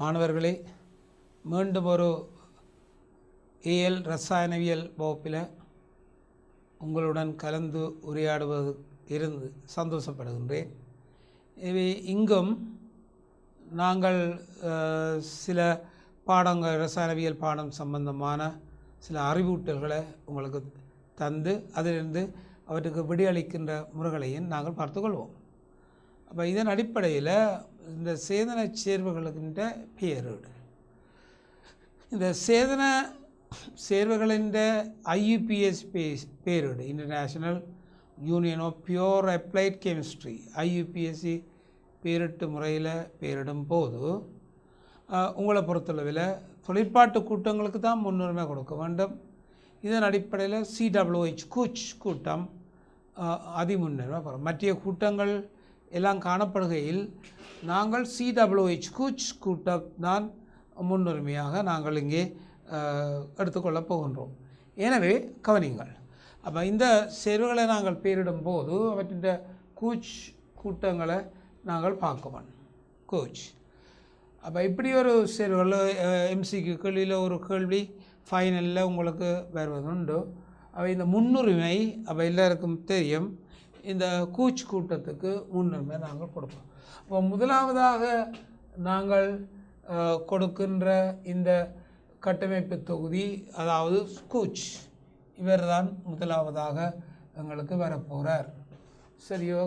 மாணவர்களே, மீண்டும் ஒரு ஏஎல் ரசாயனவியல் வகுப்பில் உங்களுடன் கலந்து உரையாடுவது இருந்து சந்தோஷப்படுகின்றேன். எனவே இங்கும் நாங்கள் சில பாடங்கள் ரசாயனவியல் பாடம் சம்பந்தமான சில அறிவூட்டல்களை உங்களுக்கு தந்து அதிலிருந்து அவற்றுக்கு விடையளிக்கின்ற முறைகளையும் நாங்கள் பார்த்துக்கொள்வோம். அப்போ இதன் அடிப்படையில் இந்த சேதன சேர்வுகளுக்கின்ற பெயரீடு, இந்த சேதன சேர்வுகளின் IUPAC பெயரீடு international union of pure applied chemistry IUPAC பெயரிட்டு முறையில் பெயரிடும் போது உங்களை பொறுத்தளவில் தொழிற்பாட்டு கூட்டங்களுக்கு தான் முன்னுரிமை கொடுக்க வேண்டும். இதன் அடிப்படையில் CWH கூச் கூட்டம் அதிமுன்னுரிமை பெறும். மற்ற கூட்டங்கள் எல்லாம் காணப்படுகையில் நாங்கள் CWH கூச் கூட்டம் தான் முன்னுரிமையாக நாங்கள் இங்கே எடுத்துக்கொள்ளப் போகின்றோம். எனவே கவனிங்கள். அப்போ இந்த சேர்வுகளை நாங்கள் பெயரிடும் போது அவற்றின் கூச் கூட்டங்களை நாங்கள் பார்க்கணும். கூச் அப்போ இப்படி ஒரு சேர்வுகள் MCQ கேள்வியில் ஒரு கேள்வி ஃபைனலில் உங்களுக்கு வருவதுண்டு. அவை இந்த முன்னுரிமை அப்போ எல்லாருக்கும் தெரியும், இந்த கூச் கூட்டத்துக்கு முன்னுரிமை நாங்கள் கொடுப்போம். அப்போ முதலாவதாக நாங்கள் கொடுக்கின்ற இந்த கட்டமைப்பு தொகுதி, அதாவது கூச், இவர் தான் முதலாவதாக எங்களுக்கு வரப்போகிறார். சரியோ?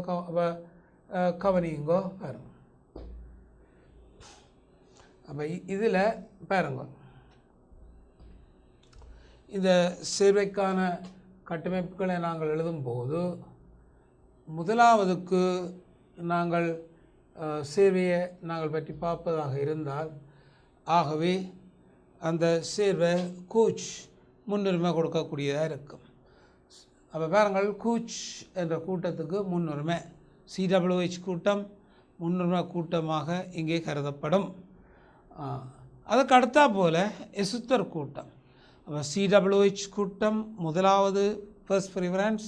கவனிங்கோ பாருங்க. அப்போ இதில் பாருங்க, இந்த சேர்வைக்கான கட்டமைப்புகளை நாங்கள் எழுதும்போது முதலாவதுக்கு நாங்கள் சேர்வையை நாங்கள் பற்றி பார்ப்பதாக இருந்தால், ஆகவே அந்த சேர்வை கூச் முன்னுரிமை கொடுக்கக்கூடியதாக இருக்கும். அப்போ பாருங்கள், கூச் என்ற கூட்டத்துக்கு முன்னுரிமை CWH கூட்டம் முன்னுரிமை கூட்டமாக இங்கே கருதப்படும். அதுக்கு அடுத்தா போல் எசுத்தர் கூட்டம். அப்போ CWH கூட்டம் முதலாவது first preference,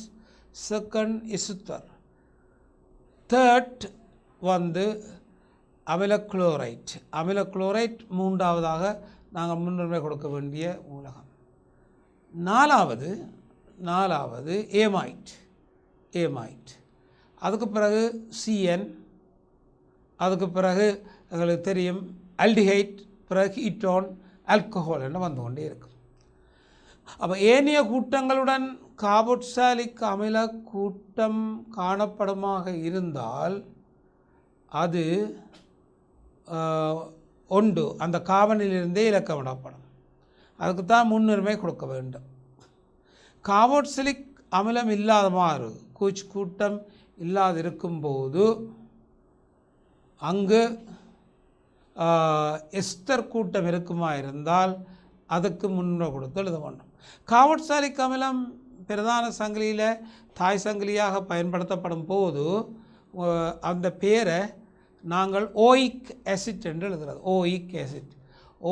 second ester, third வந்து அமிலக்ளோரைட். அமிலக்ளோரைட் மூன்றாவதாக நாங்கள் முன்னுரிமை கொடுக்க வேண்டிய மூலகம். நாலாவது ஏமைட். அதுக்கு பிறகு CN, அதுக்கு பிறகு எங்களுக்கு தெரியும் ஆல்டிஹைட், பிறகு கீட்டோன், ஆல்கஹால் என்று வந்து கொண்டே இருக்கும். அப்போ ஏனைய கூட்டங்களுடன் கார்பாக்சிலிக் அமில கூட்டம் காணப்படுமாக இருந்தால் அது ஒன்று அந்த கார்பனிலிருந்தே இலக்கமிடப்படும். அதுக்கு தான் முன்னுரிமை கொடுக்க வேண்டும். கார்பாக்சிலிக் அமிலம் இல்லாதமாறு கூச் கூட்டம் இல்லாது இருக்கும்போது அங்கு எஸ்தர் கூட்டம் இருக்குமா இருந்தால் அதுக்கு முன்னுரிமை கொடுத்து எழுத வேண்டும். கார்பாக்சிலிக் அமிலம் பிரதான சங்கிலியில் தாய் சங்கிலியாக பயன்படுத்தப்படும் போது அந்த பேரை நாங்கள் ஓயிக் ஆசிட் என்று எழுதுகிறது. ஓயிக் ஆசிட்,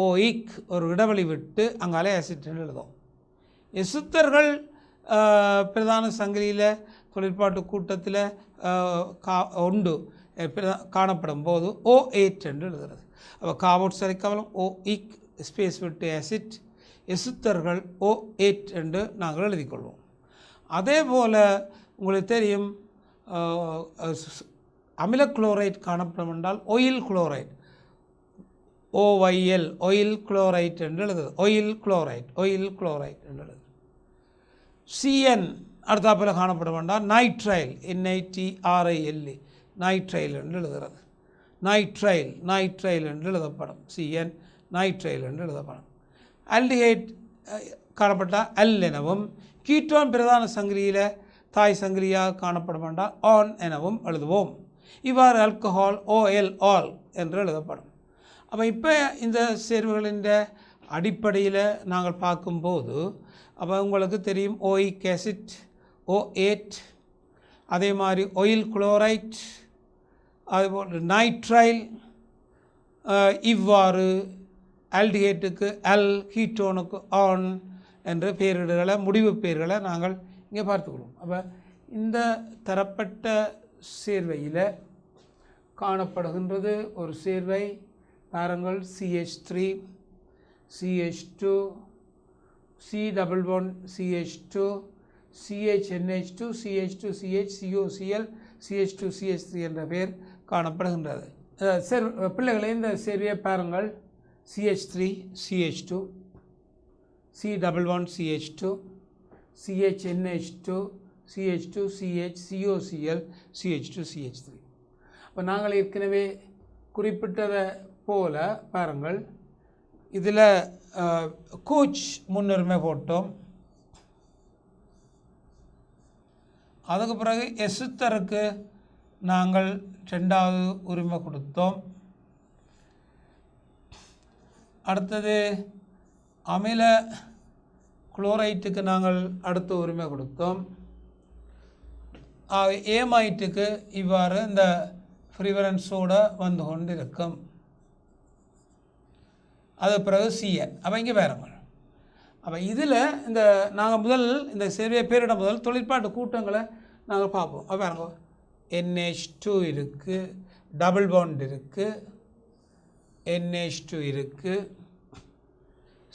ஓயிக் ஒரு இடைவெளி விட்டு அங்காலே ஆசிட் என்று எழுதும். எசுத்தர்கள் பிரதான சங்கிலியில் தொழிற்பாட்டு கூட்டத்தில் ஒன்று காணப்படும் போது O8 என்று எழுதுகிறது. அப்போ கார்பாக்சிலிக் அமிலம் ஓயிக் ஸ்பேஸ் விட்டு ஆசிட், எசுத்தர்கள் O8 என்று நாங்கள் எழுதிக்கொள்வோம். அதே போல் உங்களுக்கு தெரியும் அமிலக்ளோரைட் காணப்படும் என்றால் oyl chloride, OYL, oyl chloride என்று எழுதுது. ஒயில் குளோரைட் என்று எழுது. CN அடுத்தாப்பில் காணப்படும் என்றால் நைட்ரைல், NITRIL, நைட்ரைல் என்று எழுதுகிறது. நைட்ரைல் என்று எழுதப்படும். CN நைட்ரைல் என்று எழுதப்படும். ஆல்டிஹைட் காணப்பட்டால் L எனவும், கீட்டோன் பிரதான சங்கிலியில் தாய் சங்கிலியாக காணப்படும் என்றால் ஆன் எனவும் எழுதுவோம். இவ்வாறு ஆல்கஹால் OL, ஆல் என்று எழுதப்படும். அப்போ இப்போ இந்த சேர்வுகளின் அடிப்படையில் நாங்கள் பார்க்கும்போது அப்போ உங்களுக்கு தெரியும் ஓயிக் ஆசிட் O8, அதே மாதிரி ஒயில் குளோரைட், அதுபோல் நைட்ரைல், இவ்வாறு ஆல்டிஹைட்டுக்கு L, கீட்டோனுக்கு ஆன் என்ற பெயரிடுகளை, முடிவு பெயர்களை நாங்கள் இங்கே பார்த்துக்கொள்வோம். அப்போ இந்த தரப்பட்ட சேர்வையில் காணப்படுகின்றது ஒரு சேர்வை பாருங்கள் CH3 CH2 C double bond CH2 CHNH2 CH2 CH COCl CH2 CH3 என்ற பெயர் காணப்படுகின்றது. பிள்ளைகளை இந்த சேர்வையை பாருங்கள். CH3 CH2 C double bond CH2 CHNH2 CH2 CH COCl CH2 CH3. இப்போ நாங்கள் ஏற்கனவே குறிப்பிட்டதை போல பாருங்கள், இதில் கோச் முன்னுரிமை போட்டோம். அதுக்கு பிறகு எசுத்தருக்கு நாங்கள் 2வது உரிமை கொடுத்தோம். அடுத்தது அமில குளோரைட்டுக்கு நாங்கள் அடுத்த உரிமை கொடுத்தோம். ஏமைட்டுக்கு இவ்வாறு இந்த ப்ரிஃபரன்ஸோடு வந்து கொண்டு இருக்கும். அது பிறகு CN. அப்போ இங்கே பாருங்கள், அப்போ இதில் இந்த நாங்கள் முதல் இந்த சேர்வையை பேரிட முதல் தொழிற்பாட்டு கூட்டங்களை நாங்கள் பார்ப்போம். அப்போ பாருங்க, NH2 இருக்குது, டபுள் பாண்ட் இருக்குது, NH2 இருக்குது,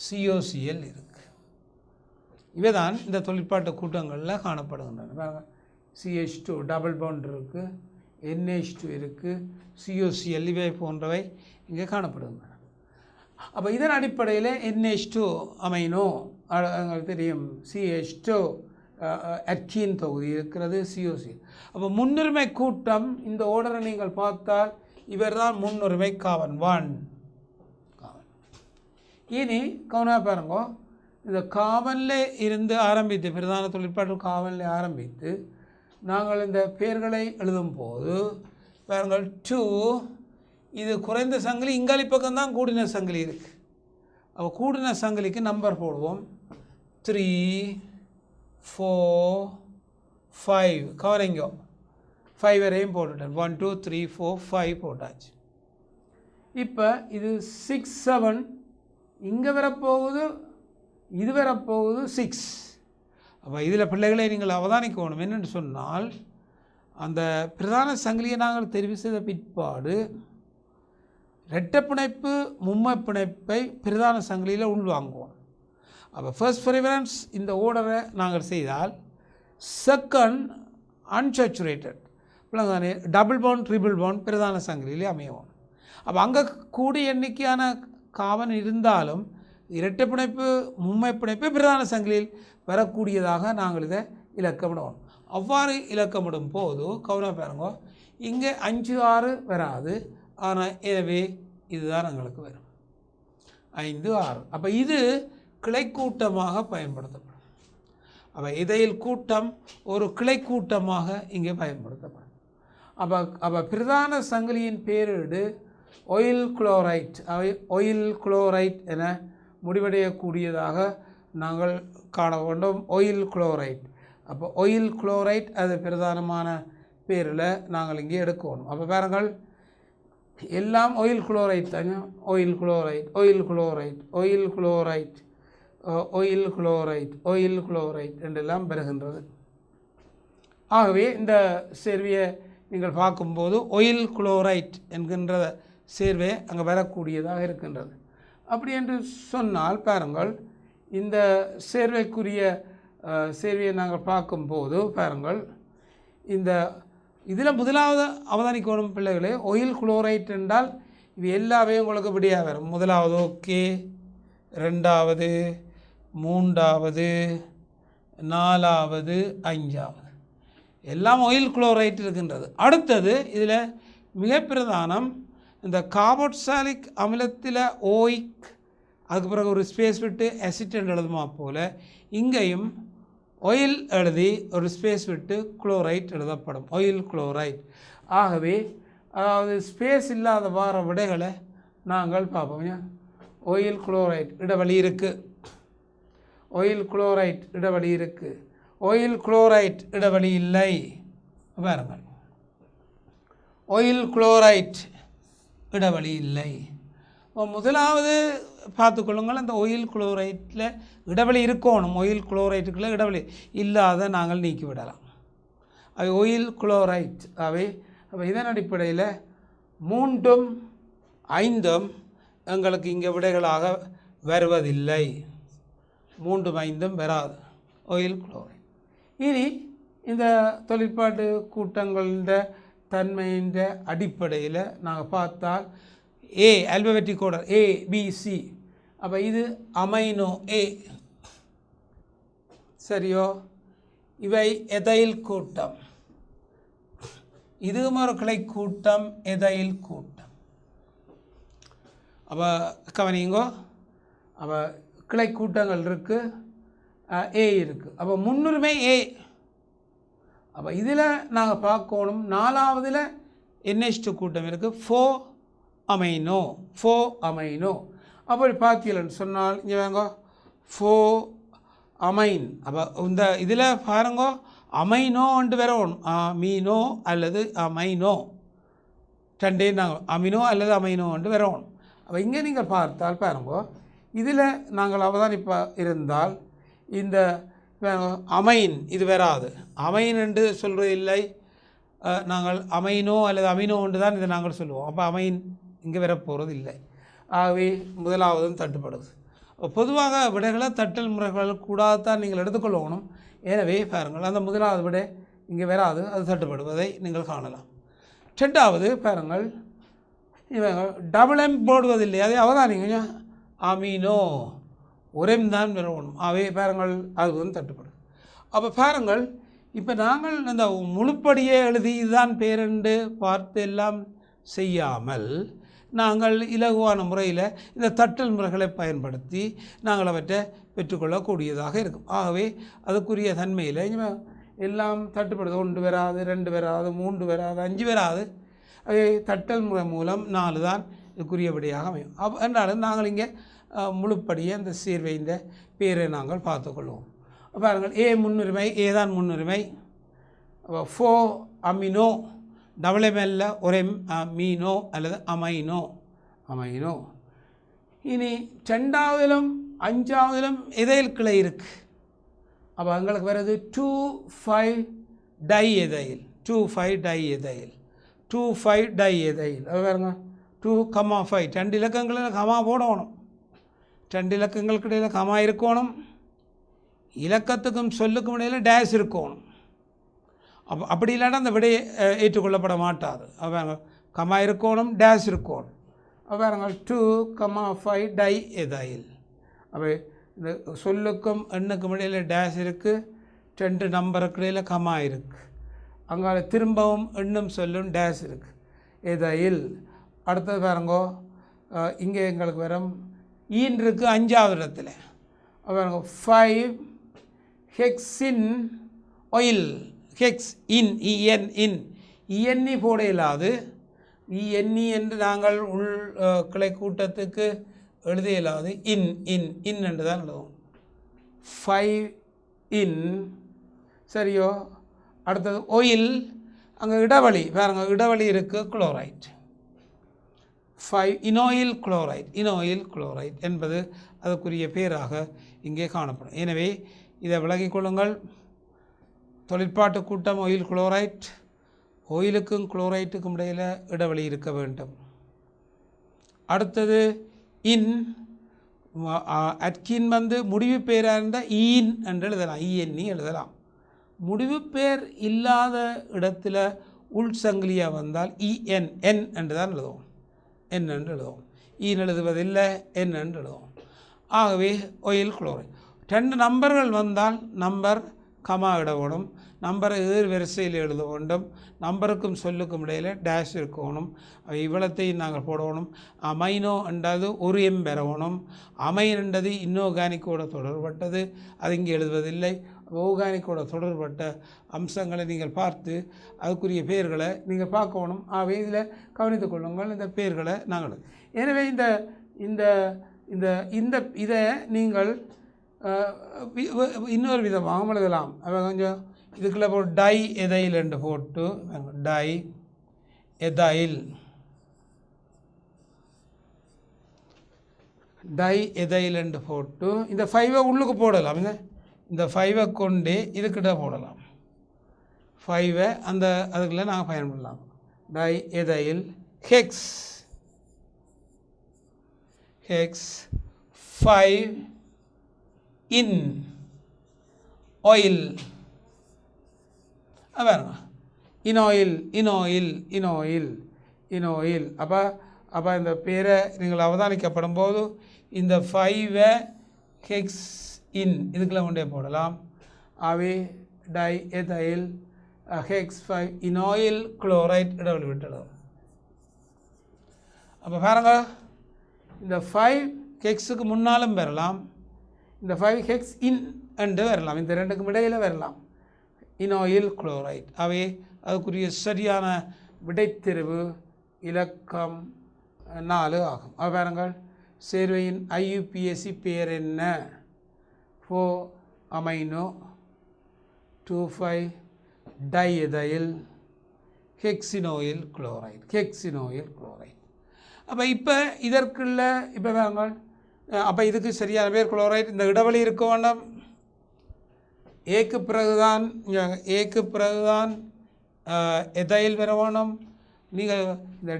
COCl இருக்குது. இவை தான் இந்த தொழிற்பாட்டு கூட்டங்களில் காணப்படுகின்றன. பாருங்க, CH2 டபுள் பாண்ட் இருக்குது, NH2 இருக்குது, COCl இவை போன்றவை இங்கே காணப்படுகின்றன. அப்போ இதன் அடிப்படையில் NH2 அமைனோ எங்களுக்கு தெரியும், CH2 அட்கீன் தொகுதி இருக்கிறது, COCl. அப்போ முன்னுரிமை கூட்டம் இந்த ஓர்டரை நீங்கள் பார்த்தால் இவர் தான் முன்னுரிமை கார்பன் 1. இனி கவனமாக பாருங்க, இந்த கார்பனில் இருந்து ஆரம்பித்து பிரதான தொழிற்பாட்டு கார்பனில் ஆரம்பித்து நாங்கள் இந்த பெயர்களை எழுதும்போது பாருங்கள் 2 இது குறைந்த சங்கிலி, இங்காலி பக்கம்தான் கூடின சங்கிலி இருக்குது. அப்போ கூடின சங்கிலிக்கு நம்பர் போடுவோம். 3 4 5 கவரிங்கோ 5 வரையும் போட்டுட்டேன். 1 2 3 4 5 போட்டாச்சு. இப்போ இது 6 7 இங்கே வரப்போகுது, இது வரப்போகுது 6. அப்போ இதில் பிள்ளைகளை நீங்கள் அவதானிக்கணும். என்னென்னு சொன்னால், அந்த பிரதான சங்கிலியை நாங்கள் தெரிவு செய்த பிற்பாடு இரட்டை பிணைப்பு மும்மை பிணைப்பை பிரதான சங்கிலியில் உள்வாங்குவோம். அப்போ ஃபர்ஸ்ட் ப்ரிஃபரன்ஸ் இந்த ஓர்டரை நாங்கள் செய்தால் செகண்ட் அன்சேச்சுரேட்டட் தானே டபுள் பாண்ட் ட்ரிபிள் பாண்ட் பிரதான சங்கிலியிலே அமையும். அப்போ அங்கே கூடிய எண்ணிக்கையான காவன் இருந்தாலும் இரட்டை பிணைப்பு மும்மை பிணைப்பு பிரதான சங்கிலியில் வரக்கூடியதாக நாங்கள் இதை இலக்கமிடுவோம். அவ்வாறு இலக்கமிடும் போது கவனம் பாருங்க, இங்கே 5 6 வராது, ஆனால் எனவே இதுதான் எங்களுக்கு வரும் 5 6. அப்போ இது கிளைக்கூட்டமாக பயன்படுத்தப்படும். அப்போ இதையில் கூட்டம் ஒரு கிளைக்கூட்டமாக இங்கே பயன்படுத்தப்படும். அப்போ பிரதான சங்கிலியின் பேரிடு ஒயில் குளோரைட், அவை ஒயில் குளோரைட் என முடிவடையக்கூடியதாக நாங்கள் காண வேண்டும். Oyl chloride. அப்போ ஒயில் குளோரைட் அது பிரதானமான பேரில் நாங்கள் இங்கே எடுக்கணும். அப்போ பாருங்கள், எல்லாம் ஒயில் குளோரைட் தாங்க. Oyl chloride oyl chloride oyl chloride oyl chloride oyl chloride என்றெல்லாம் பெறுகின்றது. ஆகவே இந்த சேர்வையை நீங்கள் பார்க்கும்போது ஒயில் குளோரைட் என்கின்ற சேர்வை அங்கே வரக்கூடியதாக இருக்கின்றது. அப்படி என்று சொன்னால் பாருங்கள், இந்த சேர்வைக்குரிய சேர்வையை நாங்கள் பார்க்கும்போது பாருங்கள், இந்த இதில் முதலாவது அவதானிக்கணும் பிள்ளைகளே, ஒயில் குளோரைட் என்றால் இது எல்லாமே உங்களுக்கு விடியாக வரும். முதலாவது ஓகே, 2வது 3வது 4வது 5வது எல்லாம் ஒயில் குளோரைட் இருக்கின்றது. அடுத்தது இதில் மிக பிரதானம் இந்த கார்பாக்சிலிக் அமிலத்தில் ஓயிக், அதுக்கு பிறகு ஒரு ஸ்பேஸ் விட்டு அசிட்டன்ட் எழுதுமா போல் இங்கேயும் ஒயில் எழுதி ஒரு ஸ்பேஸ் விட்டு குளோரைட் எழுதப்படும், ஒயில் குளோரைட். ஆகவே அதாவது ஸ்பேஸ் இல்லாத வார விடைகளை நாங்கள் பார்ப்போம். ஒயில் குளோரைட் இடைவெளி இருக்குது, ஒயில் குளோரைட் இடைவெளி இருக்குது, ஒயில் குளோரைட் இடைவெளி இல்லை. பாருங்கள், ஒயில் குளோரைட் இடைவெளி இல்லை. முதலாவது பார்த்துக்கொள்ளுங்கள், அந்த ஒயில் குளோரைட்டில் இடைவெளி இருக்கணும். ஒயில் குளோரைட்டுக்குள்ளே இடைவெளி இல்லாத நாங்கள் நீக்கிவிடலாம். அவை ஒயில் குளோரைட். அவை இதன் அடிப்படையில் 3 5 எங்களுக்கு இங்கே விடைகளாக வருவதில்லை. 3 5 வராது ஆயில் குளோரைட். இனி இந்த தொழிற்பாட்டு கூட்டங்களின் தன்மையின் அடிப்படையில் நாங்கள் பார்த்தால் ஏ ஆல்பபெட்டிக் ஆர்டர் ABC. அப்போ இது அமைனோ ஏ, சரியோ? இவை எதைல் கூட்டம், இதுவும் ஒரு கிளை கூட்டம், எதைல் கூட்டம். அப்போ கவனிங்கோ, அப்போ கிளை கூட்டங்கள் இருக்குது, ஏ இருக்குது. அப்போ முன்னுரிமை ஏ. அப்போ இதில் நாங்கள் பார்க்கணும், 4வதில் NH2 கூட்டம் இருக்குது, 4 அமைனோ. அப்படி பார்த்தீங்கன்னு சொன்னால் இங்கே வாங்க 4 அமைன். அப்போ இந்த இதில் பாருங்கோ, அமைனோ ஒன்று வரணும், அமீனோ அல்லது அமைனோ, ரெண்டே நாங்கள் அமினோ அல்லது அமைனோ ஒன்று வரணும். அப்போ இங்கே நீங்கள் பார்த்தால் பாருங்கோ, இதில் நாங்கள் அவதானிப்பா இருந்தால் இந்த அமைன் இது வராது. அமைன் என்று சொல்கிறது இல்லை, நாங்கள் அமைனோ அல்லது அமினோ ஒன்று தான் இதை நாங்கள் சொல்லுவோம். அப்போ அமைன் இங்கே வரப்போகிறது இல்லை. ஆகவே முதலாவதும் தட்டுப்படுது. பொதுவாக விடைகளை தட்டல் முறைகள் கூடாதான் நீங்கள் எடுத்துக்கொள்ளணும். எனவே பாருங்கள், அந்த முதலாவது விடை இங்கே வராது, அது தட்டுப்படுவதை நீங்கள் காணலாம். 2வது பாருங்கள், இவங்க டபுள் எம் போடுவதில்லை, அதை அவதானிங்க, அமீனோ ஒரே தான் வரணும். அவை பாருங்கள், அது வந்து தட்டுப்படும். அப்போ பாருங்கள், இப்போ நாங்கள் அந்த முழுப்படியே எழுதி இதுதான் பேரெண்டு பார்த்து எல்லாம் செய்யாமல் நாங்கள் இலகுவான முறையில் இந்த தட்டல் முறைகளை பயன்படுத்தி நாங்கள் அவற்றை பெற்றுக்கொள்ளக்கூடியதாக இருக்கும். ஆகவே அதுக்குரிய தன்மையில் எல்லாம் தட்டுப்படுது. 1 வராது, 2 வராது, 3 வராது, 5 வராது. தட்டல் முறை மூலம் 4 தான் இதுக்குரியபடியாக அமையும். என்றாலும் நாங்கள் இங்கே முழுப்படியே அந்த சீர்வைந்த பேரை நாங்கள் பார்த்துக்கொள்வோம். பாருங்கள், ஏ முன்னுரிமை, ஏ தான் முன்னுரிமை. 4 அமினோ, டபுள் எம்எல்ல ஒரே மீனோ அல்லது அமைனோ. இனி 2வதிலும் 5வதிலும் எதைல் கிளை இருக்குது. அப்போ எங்களுக்கு வருது 2,5 டை எதைல், 2,5 டை எதைல், 2,5 டை எதைல். அது பாருங்க, 2,5 2 இலக்கங்களில் கமா போடணும், 2 இலக்கங்களுக்கு இடையில் கமா இருக்கணும், இலக்கத்துக்கும் சொல்லுக்கும் இடையில் டேஷ் இருக்கணும். அப்படி இல்லாட்டா அந்த விடையை ஏற்றுக்கொள்ளப்பட மாட்டாது. அவங்க கமா இருக்கணும், டேஷ் இருக்கணும். பாருங்கள், 2,5 டை எதைல். அப்போ இந்த சொல்லுக்கும் எண்ணுக்கும் இடையில் டேஷ் இருக்குது, 2 நம்பருக்கு இடையில் கமா இருக்குது. அங்கே திரும்பவும் எண்ணும் சொல்லும் டேஷ் இருக்குது, எதைல். அடுத்தது பாருங்கோ, இங்கே எங்களுக்கு வரும் ஈன் இருக்குது 5வது இடத்துல. பாருங்க, 5 ஹெக்ஸின் ஆயில், ஹெக்ஸ் இன், இஎன்இ போட இயலாது. இஎன்இ என்று நாங்கள் உள் கிளை கூட்டத்துக்கு எழுத இயலாது. இன் என்று தான் எழுதுவோம். 5 இன், சரியோ? அடுத்தது ஆயில், அங்கே இடைவெளி பாருங்க, இடைவெளி இருக்குது, குளோரைட். 5 இனோயில் குளோரைட் என்பது அதுக்குரிய பேராக இங்கே காணப்படும். எனவே இதை விளங்கிக் கொள்ளுங்கள். தொழிற்பாட்டு கூட்டம் ஆயில் குளோரைட், ஆயிலுக்கும் குளோரைட்டுக்கும் இடையில் இடைவெளி இருக்க வேண்டும். அடுத்தது இன், அட்கின் வந்து முடிவு பேராக இருந்தால் ஈன் என்று எழுதலாம், இஎன்இ எழுதலாம். முடிவு பேர் இல்லாத இடத்துல உள் சங்கிலியாக வந்தால் இஎன், என் என்று தான் எழுதுவோம், என் என்று எழுதுவோம். ஈன் எழுதுவதில்லை, என் என்று எழுதுவோம். ஆகவே ஆயில் குளோரைட். 2 நம்பர்கள் வந்தால் நம்பர் கமா இடணும், நம்பரை வரிசையில் எழுத வேண்டும், நம்பருக்கும் சொல்லுக்கும் இடையில் டேஷ் இருக்கணும். இவ்வளத்தையும் நாங்கள் போடணும். அமைனோ என்றது ஒரு எம் பெறணும். அமைன் என்றது இன்ஆர்கானிக்கோட தொடர்பட்டது, அது இங்கே எழுதுவதில்லை. ஆர்கானிக்கோட தொடர்பட்ட அம்சங்களை நீங்கள் பார்த்து அதுக்குரிய பெயர்களை நீங்கள் பார்க்கணும். ஆகவே இதில் கவனித்துக் கொள்ளுங்கள் இந்த பெயர்களை நாங்கள். எனவே இந்த இந்த இந்த இந்த இதை நீங்கள் இன்னொரு விதமாக எழுதலாம். கொஞ்சம் இதுக்குள்ளே போட்டு டை எதைல் என்று போட்டு, டை எதைல் என்று போட்டு இந்த 5 உள்ளுக்கு போடலாம். இந்த 5 கொண்டு இதுக்கிட்ட போடலாம். 5 அந்த அதுக்குள்ளே நாங்கள் பயன்படலாம். டை எதைல் ஹெக்ஸ், ஹெக்ஸ் 5 இன் ஆயில் பாருங்க இனோயில் அப்போ இந்த பேரை நீங்கள் அவதானிக்கப்படும் போது இந்த 5 ஹெக்ஸ் இன் இதுக்குள்ள கொண்டே போடலாம். அவை டை எதைல் ஹெக்ஸ் 5 இனாயில் குளோரைட் இடவில் விட்டுடும். அப்போ பாருங்க, இந்த 5 ஹெக்ஸுக்கு முன்னாலும் வரலாம், இந்த 5 ஹெக்ஸ் இன் என்று வரலாம், இந்த ரெண்டுக்கும் இடையில் வரலாம். இனாயில் குளோரைட் அவை அதுக்குரிய சரியான விடைத்தெரிவு இலக்கம் 4 ஆகும். பாருங்கள், சேர்வையின் IUPAC பேர் என்ன? 4 அமைனோ 2,5 டைஎதைல் ஹெக்ஸினோயில் குளோரைட். அப்போ இப்போ இதற்குள்ள இப்போ வாங்க, அப்போ இதுக்கு சரியான பேர் குளோரைட். இந்த இடைவெளி இருக்க வேண்டாம். ஏக்கு பிறகுதான் எதைல் வர வேணும். நீங்கள் இந்த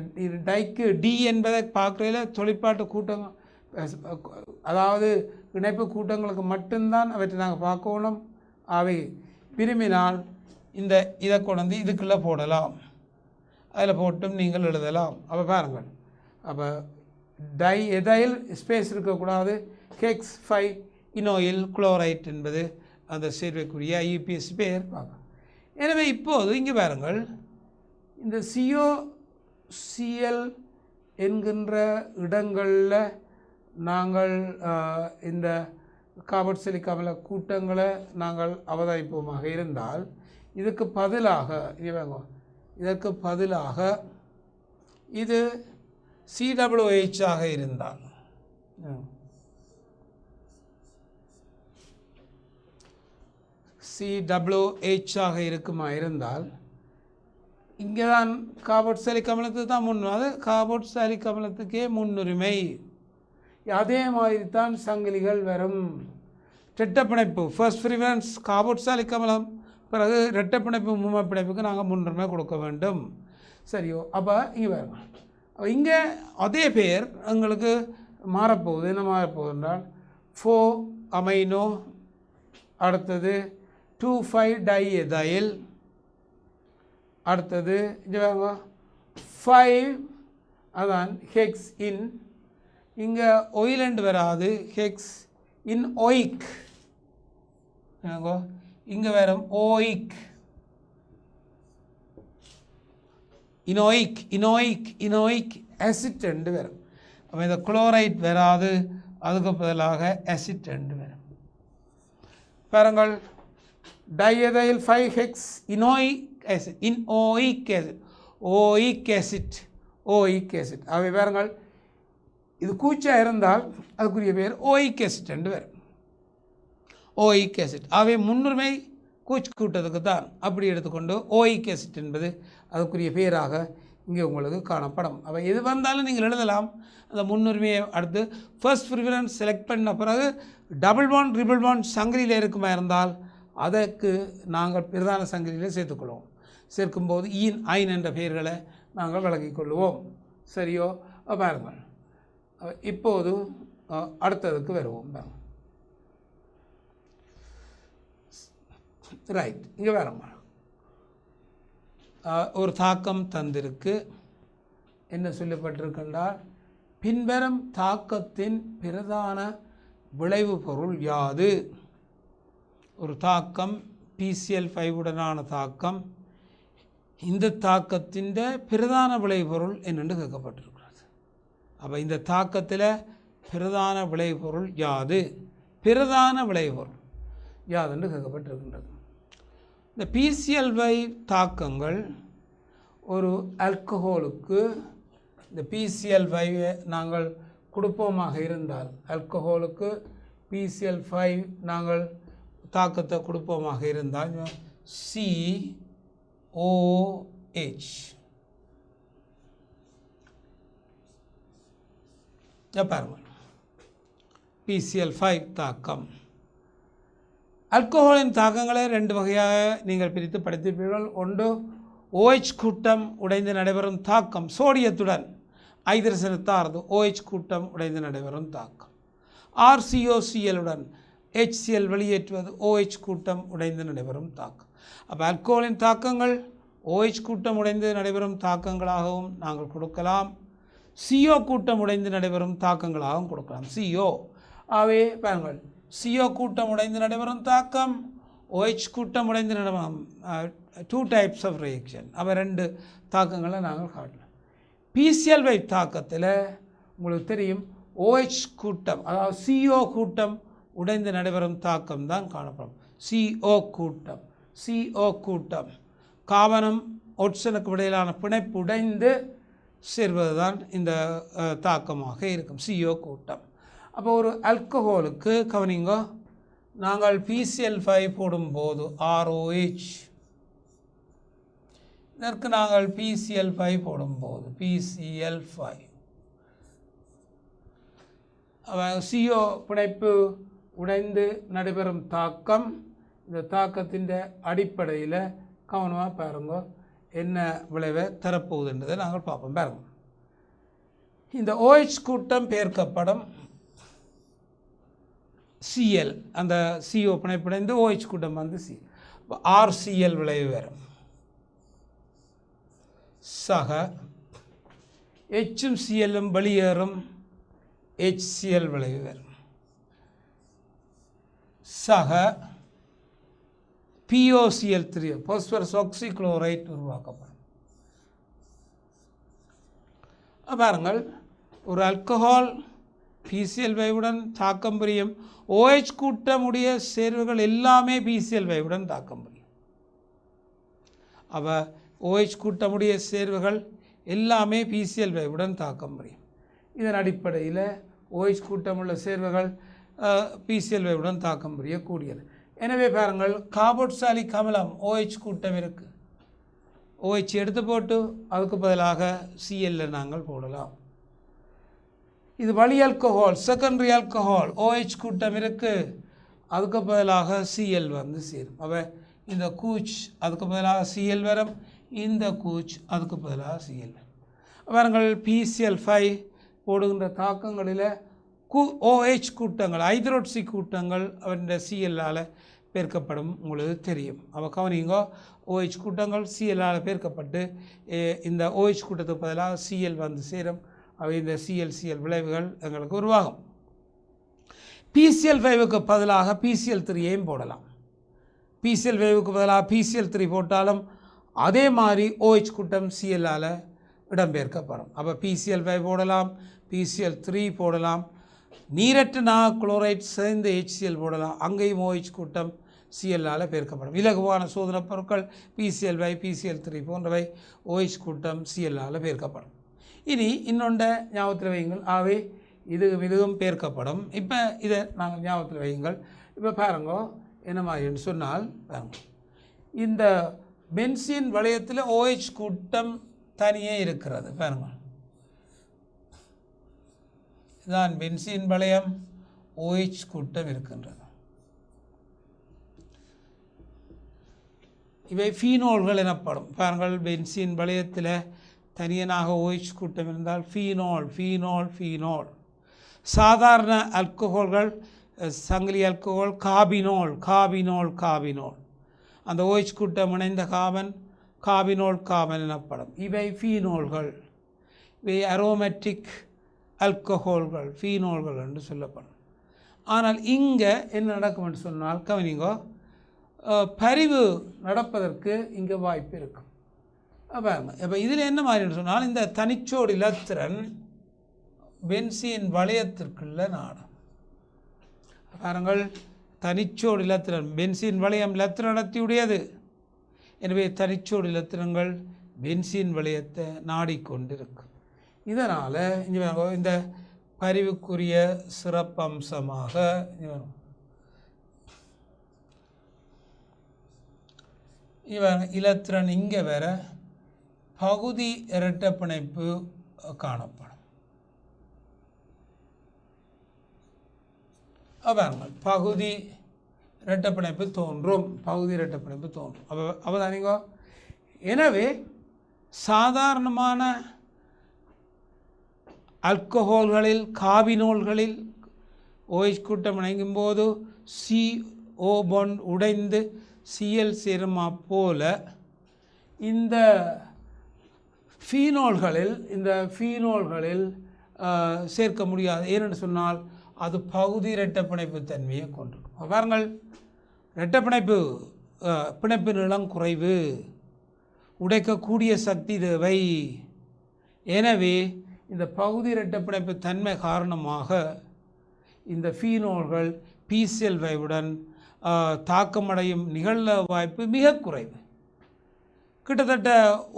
டைக்கு டி என்பதை பார்க்குறதுல தொழிற்பாட்டு கூட்டம், அதாவது இணைப்பு கூட்டங்களுக்கு மட்டும்தான் அவற்றை நாங்கள் பார்க்கணும். அவை விரும்பினால் இதை கொண்டு இதுக்குள்ளே போடலாம், அதில் போட்டும் நீங்கள் எழுதலாம். அப்போ பாருங்கள், அப்போ டை எதைல் ஸ்பேஸ் இருக்கக்கூடாது. ஹெக்ஸ் 5 இனோயில் குளோரைட் என்பது அந்த சேர்வைக்குரிய IUPAC பேர் பார்க்கலாம். எனவே இப்போது இங்கே பாருங்கள், இந்த COCl என்கின்ற இடங்களில் நாங்கள் இந்த கார்பாக்சிலிக் அமில கூட்டங்களை நாங்கள் அவதானிப்போமாக இருந்தால், இதற்கு பதிலாக இது COOH ஆக இருந்தால், COOH ஆக இருந்தால் இங்கே தான் கார்பாக்சிலிக் அமிலத்துக்கு தான் அது கார்பாக்சிலிக் அமிலத்துக்கே முன்னுரிமை. அதே மாதிரி தான் சங்கிலிகள் வரும். இரட்டைப்பிணைப்பு ஃபர்ஸ்ட் ப்ரிஃபரன்ஸ் கார்பாக்சிலிக் அமிலம், பிறகு இரட்டைப்பிணைப்பு மும்மைப்பிணைப்புக்கு நாங்கள் முன்னுரிமை கொடுக்க வேண்டும். சரியோ? அப்போ இங்கே வரும், இங்கே அதே பேர் எங்களுக்கு மாறப்போகுது. என்ன மாறப்போகுது என்றால் 4 அமைனோ, அடுத்தது 2,5 டைஎதைல், அடுத்தது இங்கே 5 அதான் ஹெக்ஸ் இன், இங்கே ஒயிலண்ட் வராது, ஹெக்ஸ் இன் ஒயிக், இங்கே வரும் ஓயிக், இனோயிக் ஆசிட் ரெண்டு வரும். அப்போ இந்த குளோரைட் வராது, அதுக்கு பதிலாக ஆசிட் ரெண்டு வரும். பாருங்கள், டைஎதைல் 5 ஹெக்ஸ் ஓயிக் ஆசிட் அவை பாருங்கள், இது கூச்சா இருந்தால் அதுக்குரிய பேர் ஓயிக் ஆசிட் ரெண்டு வரும். ஓயிக் ஆசிட் அவை முன்னுரிமை கூச்சு கூட்டத்துக்கு தான். அப்படி எடுத்துக்கொண்டு ஓயிக் ஆசிட் என்பது அதுக்குரிய பேராக இங்கே உங்களுக்கு காணப்படும். அப்போ எது வந்தாலும் நீங்கள் எழுதலாம். அந்த முன்னுரிமையை அடுத்து ஃபர்ஸ்ட் ப்ரிஃபரன்ஸ் செலக்ட் பண்ண பிறகு டபுள் பாண்ட் ட்ரிபிள் பாண்ட் சங்கிலியில் இருக்குமா இருந்தால் அதற்கு நாங்கள் பிரதான சங்கிலியில் சேர்த்துக்கொள்வோம். சேர்க்கும்போது ஐன் என்ற பெயர்களை நாங்கள் விளங்கிக் கொள்வோம். சரியோ? பாருங்கள், இப்போது அடுத்ததுக்கு வருவோம். ரைட், இங்கே பாருங்கள், ஒரு தாக்கம் தந்திருக்கு. என்ன சொல்லப்பட்டிருக்கின்றால், பின்வரும் தாக்கத்தின் பிரதான விளைவு பொருள் யாது? ஒரு தாக்கம் PCl5 உடனான தாக்கம், இந்த தாக்கத்தின் பிரதான விளைவு பொருள் என்னென்று கேட்கப்பட்டிருக்கிறது. அப்போ இந்த தாக்கத்தில் பிரதான விளைவு பொருள் யாது? பிரதான விளைவு பொருள் யாதுன்னு கேட்கப்பட்டிருக்கின்றது. இந்த PCl5 தாக்கங்கள் ஒரு ஆல்கஹோலுக்கு இந்த PCl5 நாங்கள் கொடுப்போமாக இருந்தால், ஆல்கஹோலுக்கு PCl5 நாங்கள் தாக்கத்தை கொடுப்போமாக இருந்தால் COH பாருங்கள், PCl5 தாக்கம். ஆல்கஹோலின் தாக்கங்களை ரெண்டு வகையாக நீங்கள் பிரித்து படித்திருப்பீர்கள். ஒன்று OH கூட்டம் உடைந்து நடைபெறும் தாக்கம் சோடியத்துடன், ஐதரசனத்தாரது OH கூட்டம் உடைந்து நடைபெறும் தாக்கம். RCOCl உடன் HCl வெளியேற்றுவது OH கூட்டம் உடைந்து நடைபெறும் தாக்கம். அப்போ ஆல்கோலின் தாக்கங்கள் OH கூட்டம் உடைந்து நடைபெறும் தாக்கங்களாகவும் நாங்கள் கொடுக்கலாம், CO கூட்டம் உடைந்து நடைபெறும் தாக்கங்களாகவும் கொடுக்கலாம். CO ஆகவே பாருங்கள், CO கூட்டம் உடைந்து நடைபெறும் தாக்கம், OH கூட்டம் உடைந்து நடைபெறும் 2 types of reaction. அவை 2 தாக்கங்களை நாங்கள் காட்டலாம். PCl5 தாக்கத்தில் உங்களுக்கு தெரியும் OH கூட்டம், அதாவது CO கூட்டம் உடைந்து நடைபெறும் தாக்கம் தான் காணப்படும். CO கூட்டம் காபனும் ஒட்சனுக்கு இடையிலான பிணைப்பு உடைந்து சேர்வது தான் இந்த தாக்கமாக இருக்கும் CO கூட்டம். அப்போ ஒரு ஆல்கஹாலுக்கு கவனிங்க, நாங்கள் PCl5 போடும்போது ROH, இதற்கு நாங்கள் PCl5 போடும்போது PCl5 CO பிணைப்பு உடைந்து நடைபெறும் தாக்கம். இந்த தாக்கத்தின் அடிப்படையில் கவனமாக பாருங்க என்ன விளைவை தரப்போகுதுன்றதை நாங்கள் பார்ப்போம். பாருங்க, இந்த OH கூட்டம் பெயர்க்கப்படும் Cl, அந்த CO பிணைப்புடைந்து OH கூட்டம் வந்து Cl, RCl விளைவு வரும். சக Hம் Clம் வெளியேறும் HCl விளைவு வரும். சக POCl3 பாஸ்பரஸ் ஆக்சிக்ளோரைட் உருவாக்கப்படும். பாருங்கள், ஒரு ஆல்கஹால் PCl5 உடன் தாக்கம் புரியும். OH கூட்டமுடைய சேர்வுகள் எல்லாமே PCl5 உடன் தாக்கம் புரியும். அப்போ OH கூட்டமுடைய சேர்வுகள் எல்லாமே PCl5 உடன் தாக்கம் புரியும். இதன் அடிப்படையில் OH கூட்டமுள்ள சேர்வுகள் PCl5 உடன் தாக்கம் புரியக்கூடியது. எனவே பாருங்கள், கார்பாக்சிலிக் அமிலம் OH கூட்டம் இருக்குது. OH எடுத்து போட்டு அதுக்கு பதிலாக Cl நாங்கள் போடலாம். இது வழி ஆல்கஹால், செகண்டரி ஆல்கஹால், OH கூட்டம் இருக்குது, அதுக்கு பதிலாக Cl வந்து சேரும். அப்போ இந்த கூச் அதுக்கு பதிலாக Cl வரும், இந்த கூச் அதுக்கு பதிலாக Cl வரும். பாருங்கள், PCl5 போடுகின்ற தாக்கங்களில் OH கூட்டங்கள், ஹைட்ரோக்சி கூட்டங்கள் அவருடைய Cl பெருக்கப்படும், உங்களுக்கு தெரியும். அப்போ கவனிங்க, OH கூட்டங்கள் Cl பெருக்கப்பட்டு இந்த OH கூட்டத்துக்கு பதிலாக Cl வந்து சேரும். அவை இந்த Cl விளைவுகள் எங்களுக்கு உருவாகும். PCl5க்கு பதிலாக PCl3ஐயும் போடலாம். PCl5க்கு பதிலாக PCl3 போட்டாலும் அதே மாதிரி OH கூட்டம் Cl இடம்பெயர்க்கப்படும். அப்போ PCl5 போடலாம், PCl3 போடலாம், நீரற்ற குளோரைட் சேர்ந்து HCl போடலாம், அங்கேயும் OH கூட்டம் Cl பெருக்கப்படும். இலகுவான சோதனை பொருட்கள் PCl5, PCl3 போன்றவை OH கூட்டம் Cl பெருக்கப்படும். இனி இன்னொன்றை ஞாபகத்தில் வையுங்கள். ஆகவே இதுவும் பெருக்கப்படும். இப்போ இதை நாங்கள் ஞாபகத்தில் வையுங்கள். இப்போ பாருங்க என்ன மாதிரின்னு சொன்னால், பாருங்க, இந்த பென்சீன் வளையத்தில் OH கூட்டம் தனியே இருக்கிறது. பாருங்க, இதுதான் பென்சீன் வளையம், OH கூட்டம் இருக்கின்றது. இவை ஃபீனோல்கள் எனப்படும். பாருங்கள், பென்சீன் வளையத்தில் தனியனாக OH கூட்டம் இருந்தால் ஃபீனோல். சாதாரண ஆல்கஹால்கள், சங்கிலி ஆல்கஹால் காபினோல். அந்த OH கூட்டம் இணைந்த காபினோல் எனப்படும். இவை ஃபீனோல்கள். இவை அரோமேட்டிக் ஆல்கஹால்கள், ஃபீனோல்கள் என்று சொல்லப்படும். ஆனால் இங்கே என்ன நடக்கும் என்று சொன்னால், கவனிங்கோ, பரிவு நடப்பதற்கு இங்கே வாய்ப்பு இருக்கும். அப்போ இதில் என்ன மாதிரின்னு சொன்னால், இந்த தனிச்சோடு இலத்திரன் பென்சீன் வளையத்திற்குள்ள நாடும். பாருங்கள், தனிச்சோடு இலத்திரன், பென்சீன் வளையம் இலத்திரன் நடத்தியுடையது. எனவே தனிச்சோடு இலத்திரங்கள் பென்சீன் வளையத்தை நாடிக்கொண்டிருக்கும். இதனால் இந்த பரிவுக்குரிய சிறப்பம்சமாக இலத்திரன் இங்கே வேற பகுதி இரட்டை பிணைப்பு காணப்படும். பாருங்கள், பகுதி இரட்டை பிணைப்பு தோன்றும். அவதானிங்கோ. எனவே சாதாரணமான ஆல்கஹால்களில் காபினோல்களில் OH கூட்டம் இணைக்கும் போது CO பாண்ட் உடைந்து Cl சேருமா போல இந்த ஃபீனோல்களில் சேர்க்க முடியாது. ஏனென்று சொன்னால் அது பகுதி இரட்டை பிணைப்பு தன்மையை கொண்டிருக்கும். பாருங்கள், இரட்டை பிணைப்பு நீளம் குறைவு, உடைக்கக்கூடிய சக்தி தேவை. எனவே இந்த பகுதி இரட்டை பிணைப்பு தன்மை காரணமாக இந்த ஃபீனோல்கள் PCl5உடன் தாக்கமடையும் நிகழ வாய்ப்பு மிக குறைவு. கிட்டத்தட்ட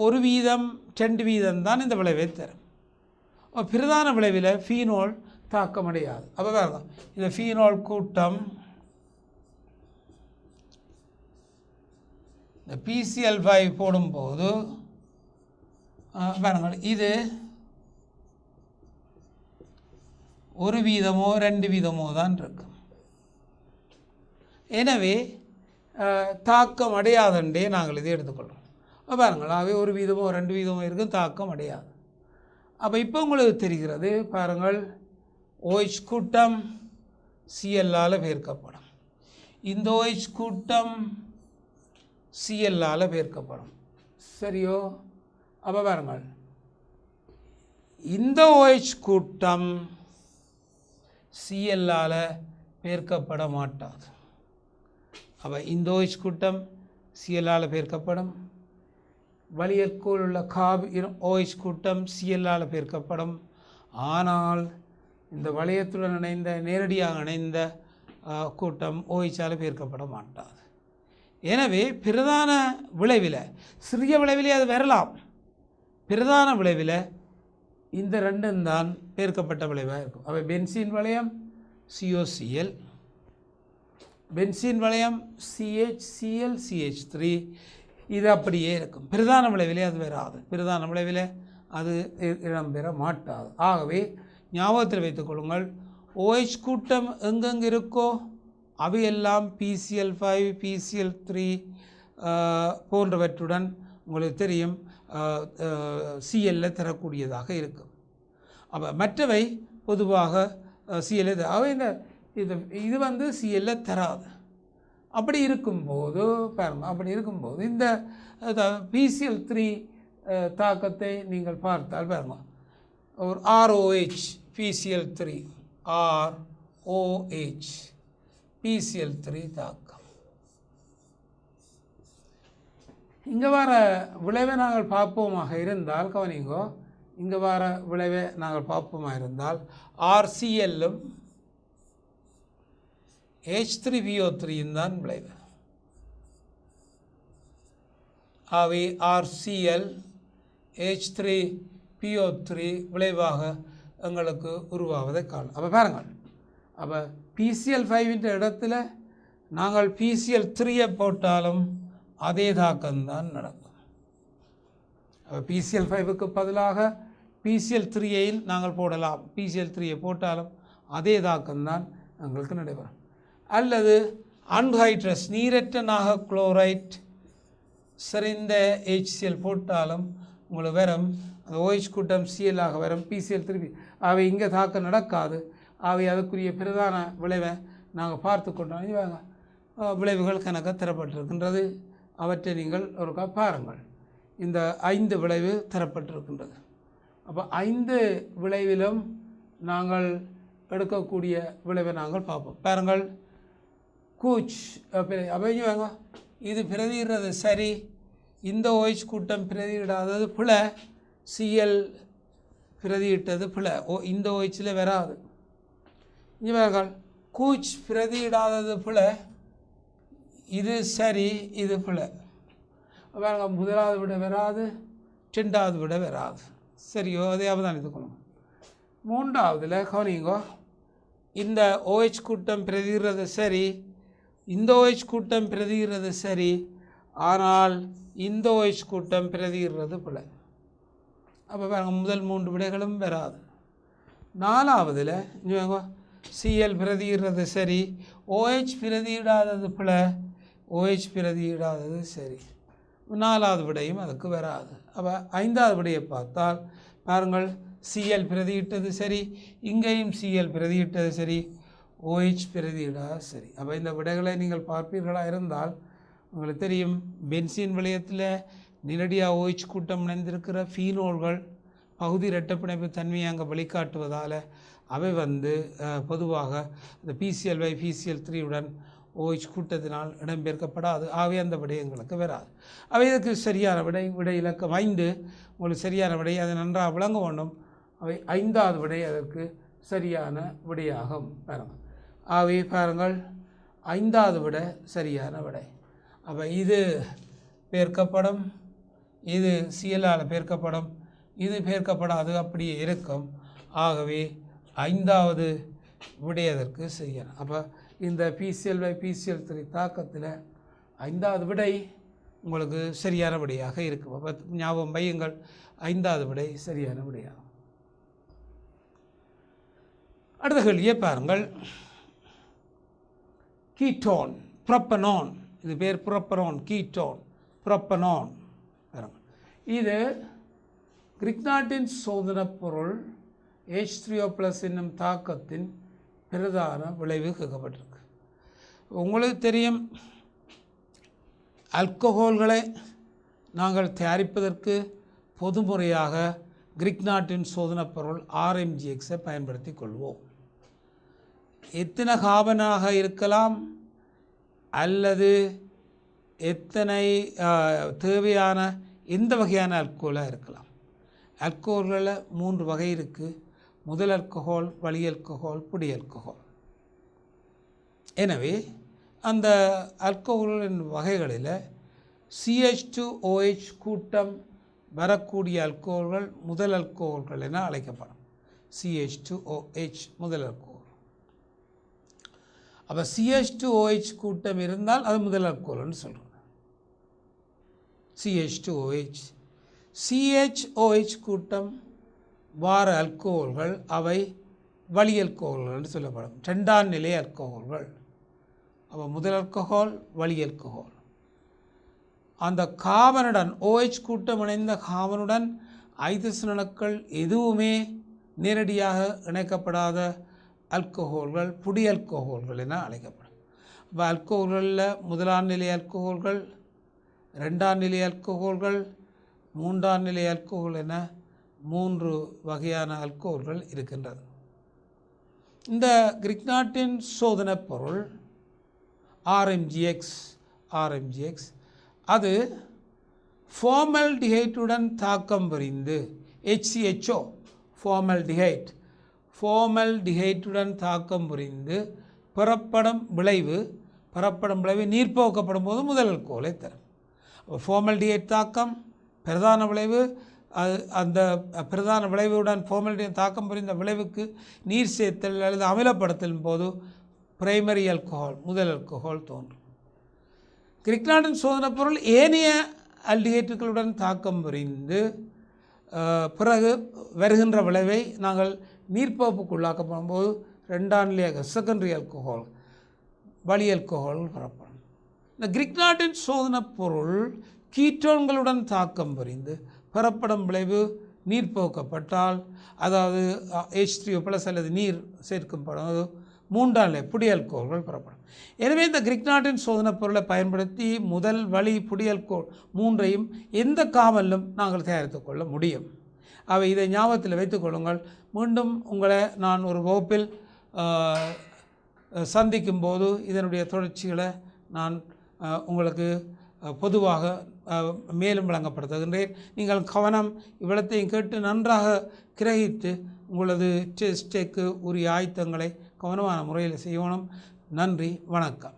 1% தான் இந்த விளைவை தரும். பிரதான விளைவில் ஃபீனோல் தாக்கமடையாது. அப்போ பாருங்க, இந்த ஃபீனோல் கூட்டம் இந்த PCl5 போடும்போது பாருங்கள், இது 1% 2% தான் இருக்கும். எனவே தாக்கம் அடையாதண்டே நாங்கள் இதை எடுத்துக்கொள்கிறோம். பாருங்கள், ஆகவே 1% 2% இருக்கும், தாக்கம் அடையாது. அப்போ இப்போ உங்களுக்கு தெரிகிறது, பாருங்கள், OH கூட்டம் Cl பெருக்கப்படும், இந்த OH கூட்டம் Cl பெருக்கப்படும். சரியோ? அப்போ பாருங்கள், இந்த OH கூட்டம் Cl பெருக்கப்பட மாட்டாது. அப்போ இந்த OH கூட்டம் Cl பெருக்கப்படும், வலியற்கோள் உள்ள OH கூட்டம் Cl பெருக்கப்படும். ஆனால் இந்த வளையத்துடன் இணைந்த நேரடியாக இணைந்த கூட்டம் OH பெருக்கப்பட மாட்டாது. எனவே பிரதான விளைவில், சிறிய விளைவிலே அது வரலாம், பிரதான விளைவில் இந்த ரெண்டும் தான் பெருக்கப்பட்ட விளைவாக இருக்கும். அவை பென்சீன் வளையம் COCl, பென்சீன் வளையம் CHCl CH3, இது அப்படியே இருக்கும். பிரதான விளைவிலே அது வராது, பிரதான விளைவில் அது இடம்பெற மாட்டாது. ஆகவே ஞாபகத்தில் வைத்துக் கொள்ளுங்கள், OH கூட்டம் எங்கெங்கே இருக்கோ அவையெல்லாம் PCl5 PCl3 போன்றவற்றுடன் உங்களுக்கு தெரியும் Cl தரக்கூடியதாக இருக்கும். அப்போ மற்றவை பொதுவாக Cl அவை இது Cl தராது. அப்படி இருக்கும்போது பாருங்கள், அப்படி இருக்கும்போது இந்த PCl3 தாக்கத்தை நீங்கள் பார்த்தால் பாருங்கள், ஒரு ROH PCl3 ROH PCl3 தாக்கம். இங்கே வர விளைவை நாங்கள் பார்ப்போமாக இருந்தால், கவனிங்கோ, இங்கே வர விளைவை நாங்கள் பார்ப்போமாக இருந்தால் RClலும் H3PO3 தான் விளைவு. அவை RCl H3PO3 விளைவாக எங்களுக்கு உருவாவதை காணும். அப்போ பாருங்கள், அப்போ PCl5 இடத்துல நாங்கள் PCl3 போட்டாலும் அதே தாக்கம்தான் நடக்கும். அப்போ PCl5க்கு பதிலாக PCl3 நாங்கள் போடலாம், PCl3 போட்டாலும் அதே தாக்கம்தான் எங்களுக்கு நடைபெறும். அல்லது அன்ஹைட்ரஸ் நீரற்ற நாக குளோரைட் சரிந்த HCl போட்டாலும் உங்களுக்கு வரும், அந்த OH கூட்டம் Cl வரும், PCl3. அவை இங்கே தாக்கம் நடக்காது. அவை அதுக்குரிய பிரதான விளைவை நாங்கள் பார்த்து கொண்டோம். விளைவுகள் கணக்க தரப்பட்டிருக்கின்றது, அவற்றை நீங்கள் ஒருக்கா பாருங்கள். இந்த 5 விளைவு தரப்பட்டிருக்கின்றது. அப்போ 5 விளைவிலும் நாங்கள் எடுக்கக்கூடிய விளைவை நாங்கள் பார்ப்போம். பாருங்கள், கூச் அப்போ இது பிரதியிடுறது சரி, இந்த OH கூட்டம் பிரதியிடாதது பிழை, Cl பிரதியிட்டது பிழை, இந்த OHல வராது. இங்கே பாருங்கள், கூச் பிரதியிடாதது பிழை, இது சரி, இது பிழை. பாருங்க, முதலாவது விட வராது, 2வது விட வராது. சரியோ? அதே அவதானித்துக்கணும். 3வதுல கவனிங்கோ, இந்த OH கூட்டம் பிரதிகிறது சரி, இந்த OH கூட்டம் பிரதிகிறது சரி, ஆனால் இந்த OH கூட்டம் பிரதிகிறது பிழை. அப்போ பாருங்க, முதல் 3 விடைகளும் வராது. 4வதுல Cl பிரதிகிறது சரி, OH பிரதியிடாதது பிழை, OH பிரதியிடாதது சரி. 4வது விடையும் அதுக்கு வராது. அப்போ 5வது விடையை பார்த்தால் பாருங்கள், Cl பிரதியிட்டது சரி, இங்கேயும் Cl பிரதியிட்டது சரி, OH பிரதியிடாது சரி. அப்போ இந்த விடைகளை நீங்கள் பார்ப்பீர்களாக இருந்தால் உங்களுக்கு தெரியும், பென்சீன் விளையத்தில் நேரடியாக OH கூட்டம் இணைந்திருக்கிற ஃபீனோல்கள் பகுதி இரட்டைப்பிணைப்பு தன்மையை அங்கே வெளிக்காட்டுவதால் அவை பொதுவாக இந்த PCl/PCl3 உடன் OH கூட்டத்தினால் இடம்பெயர்க்கப்படாது. ஆகவே அந்த விடை எங்களுக்கு வராது. அவை இதற்கு சரியான விடை இலக்கம் 5 உங்களுக்கு சரியான விடை, அதை நன்றாக விளங்க வேண்டும். அவை 5வது விடை அதற்கு சரியான விடையாகும். பாருங்கள், ஆகவே பாருங்கள் 5வது விடை சரியான விடை. அப்போ இது பெருக்கப்படும், இது Cl-ஆல் பெருக்கப்படும், இது பெருக்கப்படாது, அப்படியே இருக்கும். ஆகவே 5வது விடை அதற்கு சரியான. அப்போ இந்த PCl/PCl3 தாக்கத்தில் 5வது விடை உங்களுக்கு சரியான விடையாக இருக்கும். அப்போ ஞாபகம் வையுங்கள், 5வது விடை சரியான விடையாகும். அடுத்த கேள்வியை பாருங்கள். கீட்டோன், புரோப்பனோன், இது பேர் புரோப்பனோன், கீட்டோன், புரோப்பனோன். இது கிரிக்னாட்டின் சோதனைப் பொருள் H3O+ என்னும் தாக்கத்தின் பிரதான விளைவு கேட்கப்பட்டிருக்கு. உங்களுக்கு தெரியும், ஆல்கஹால்களை நாங்கள் தயாரிப்பதற்கு பொதுமுறையாக கிரிக்னாட்டின் சோதனைப் பொருள் RMGXஐ பயன்படுத்தி கொள்வோம். எத்தனை கார்பனாக இருக்கலாம் அல்லது எத்தனை தேவையான எந்த வகையான ஆல்கஹாலாக இருக்கலாம். ஆல்கஹால்களில் 3 வகை இருக்குது. முதல் ஆல்கஹால், வழி ஆல்கஹால், புடி ஆல்கஹால். எனவே அந்த ஆல்கஹாலின் வகைகளில் CH2OH கூட்டம் வரக்கூடிய ஆல்கஹால்கள் முதல் ஆல்கஹால்கள் என அழைக்கப்படும். CH2OH முதல் ஆல்கஹால். அப்போ CH2OH கூட்டம் இருந்தால் அது முதல் ஆல்கஹால்னு சொல்கிறோம். CH2OH. CHOH கூட்டம் வார ஆல்கஹால்கள் அவை வழி ஆல்கஹால்கள் என்று சொல்லப்படும். 2ஆம் நிலை ஆல்கஹால்கள். அப்போ முதல் ஆல்கஹால், வழி ஆல்கஹால். அந்த கார்பனுடன் OH கூட்டம் இணைந்த கார்பனுடன் ஐதரசன் அணுக்கள் எதுவுமே நேரடியாக இணைக்கப்படாத ஆல்கஹால்கள் புடி ஆல்கஹால்கள் என அழைக்கப்படும். அப்போ ஆல்கஹால்களில் முதலாம் நிலை ஆல்கஹால்கள், 2ஆம் நிலை ஆல்கஹால்கள், 3ஆம் நிலை ஆல்கஹால் என 3 வகையான ஆல்கஹால்கள் இருக்கின்றது. இந்த கிரிக்னாட்டின் சோதனைப் பொருள் RMGX அது ஃபார்மல்டிஹைட்டுடன் தாக்கம் புரிந்து HCHO ஃபார்மல்டிஹைட்டுடன் தாக்கம் புரிந்து பெறப்படும் விளைவு நீர்ப்போக்கப்படும் போது முதல் ஆல்கஹாலை தரும். ஃபார்மல்டிஹைட் தாக்கம் பிரதான விளைவு, அந்த பிரதான விளைவுடன் ஃபார்மல்டிஹைட் தாக்கம் புரிந்த விளைவுக்கு நீர் சேர்த்தல் அல்லது அமிலப்படுத்தலின் போது பிரைமரி ஆல்கஹால் முதல் ஆல்கஹால் தோன்றும். கிரிக்னாட்டின் சோதனை பொருள் ஏனைய ஆல்டிஹைட்டுகளுடன் தாக்கம் புரிந்து பிறகு வருகின்ற விளைவை நாங்கள் நீர்ப்பகுப்புக்குள்ளாக்கப்படும் போது 2ஆம் நிலையாக செகண்டரி ஆல்கஹால் வழி ஆல்கஹால் பெறப்படும். இந்த கிரிக்னாட்டின் சோதனை பொருள் கீட்டோன்களுடன் தாக்கம் புரிந்து பெறப்படும் விளைவு நீர்ப்போக்கப்பட்டால், அதாவது H3O+ அல்லது நீர் சேர்க்கப்படும் 3ஆம் நிலை புடி ஆல்கஹால்கள் பெறப்படும். எனவே இந்த கிரிக்னாட்டின் சோதனை பொருளை பயன்படுத்தி முதல் வழி புடி ஆல்கஹால் 3ஐயும் எந்த கார்பனிலும் நாங்கள் தயாரித்து கொள்ள முடியும். அவை இதை ஞாபகத்தில் வைத்துக் கொள்ளுங்கள். மீண்டும் உங்களை நான் ஒரு வகுப்பில் சந்திக்கும் போது இதனுடைய தொடர்ச்சிகளை நான் உங்களுக்கு பொதுவாக மேலும் வழங்கப்படுத்துகின்றேன். நீங்கள் கவனம் இவ்வளத்தையும் கேட்டு நன்றாக கிரகித்து உங்களது டெஸ்ட்டுக்கு உரிய ஆயத்தங்களை கவனமான முறையில் செய்யணும். நன்றி, வணக்கம்.